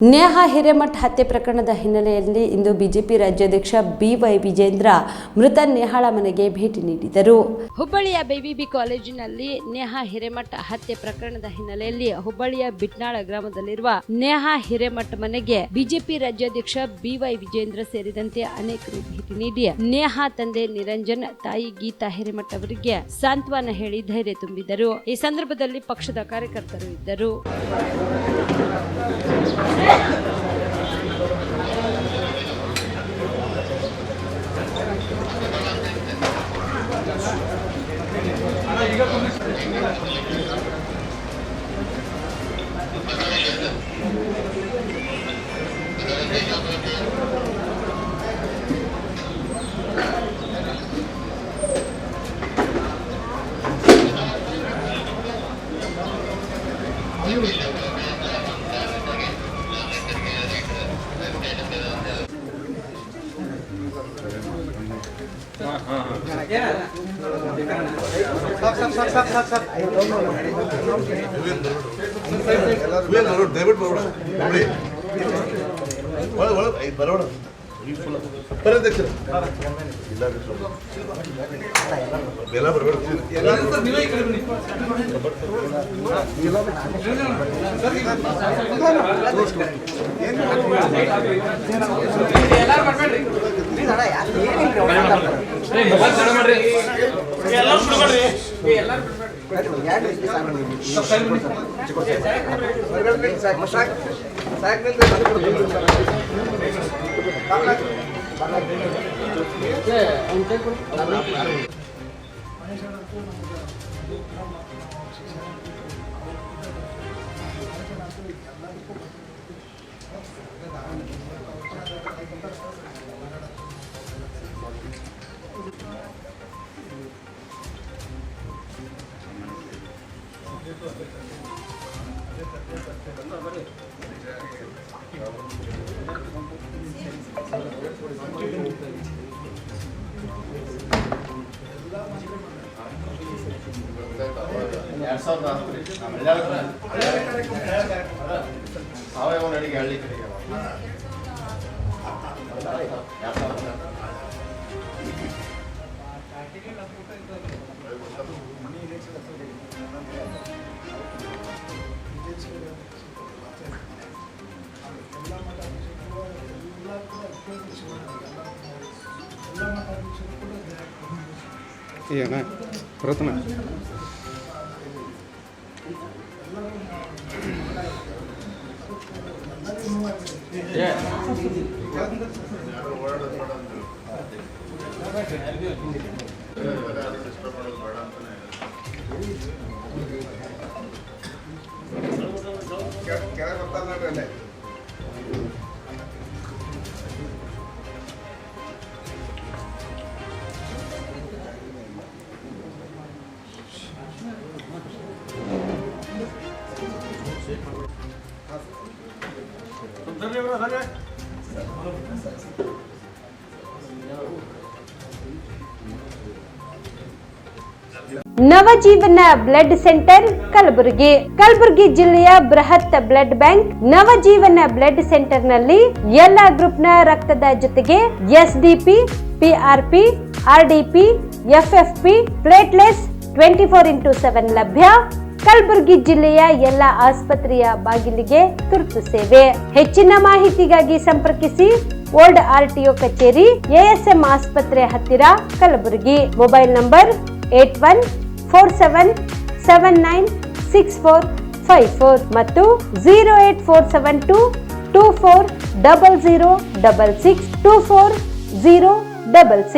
ನೇಹಾ ಹಿರೇಮಠ ಹತ್ಯೆ ಪ್ರಕರಣದ ಹಿನ್ನೆಲೆಯಲ್ಲಿ ಇಂದು ಬಿಜೆಪಿ ರಾಜ್ಯಾಧ್ಯಕ್ಷ ಬಿವೈ ವಿಜೇಂದ್ರ ಮೃತ ನೇಹಾಳ ಮನೆಗೆ ಭೇಟಿ ನೀಡಿದರು. ಹುಬ್ಬಳ್ಳಿಯ ಬಿವಿಬಿ ಕಾಲೇಜಿನಲ್ಲಿ ನೇಹಾ ಹಿರೇಮಠ ಹತ್ಯೆ ಪ್ರಕರಣದ ಹಿನ್ನೆಲೆಯಲ್ಲಿ ಹುಬ್ಬಳ್ಳಿಯ ಬಿಟ್ನಾಳ ಗ್ರಾಮದಲ್ಲಿರುವ ನೇಹಾ ಹಿರೇಮಠ ಮನೆಗೆ ಬಿಜೆಪಿ ರಾಜ್ಯಾಧ್ಯಕ್ಷ ಬಿವೈ ವಿಜೇಂದ್ರ ಸೇರಿದಂತೆ ಅನೇಕರು ಭೇಟಿ ನೀಡಿ ನೇಹಾ ತಂದೆ ನಿರಂಜನ್, ತಾಯಿ ಗೀತಾ ಹಿರೇಮಠ ಅವರಿಗೆ ಸಾಂತ್ವನ ಹೇಳಿ ಧೈರ್ಯ ತುಂಬಿದರು. ಈ ಸಂದರ್ಭದಲ್ಲಿ ಪಕ್ಷದ ಕಾರ್ಯಕರ್ತರು ಇದ್ದರು. ಏನ ಪ್ರಯತ್ನ ನವಜೀವನ ಬ್ಲಡ್ ಸೆಂಟರ್ ಕಲಬುರಗಿ ಜಿಲ್ಲೆಯ ಬೃಹತ್ blood bank Navajeevan blood centre ನಲ್ಲಿ ಎಲ್ಲಾ ಗ್ರೂಪ್ ನ ರಕ್ತದ ಜೊತೆಗೆ ಎಸ್ಡಿಪಿ, ಪಿಆರ್ಪಿ, ಆರ್ಡಿಪಿ, ಎಫ್ಎಫ್ಪಿ, ಪ್ಲೇಟ್ಲೆಟ್ಸ್ 24x7 ಲಭ್ಯ. ಕಲಬುರಗಿ ಜಿಲ್ಲೆಯ ಎಲ್ಲ ಆಸ್ಪತ್ರೆಯ ಬಾಗಿಲಿಗೆ ತುರ್ತು ಸೇವೆ. ಹೆಚ್ಚಿನ ಮಾಹಿತಿಗಾಗಿ ಸಂಪರ್ಕಿಸಿ ಓಲ್ಡ್ ಆರ್ಟಿಒ ಕಚೇರಿ, ಎಎಸ್ಎಂ ಆಸ್ಪತ್ರೆ ಹತ್ತಿರ, ಕಲಬುರಗಿ. ಮೊಬೈಲ್ ನಂಬರ್ 8147979654 ಮತ್ತು 08472240066 240066.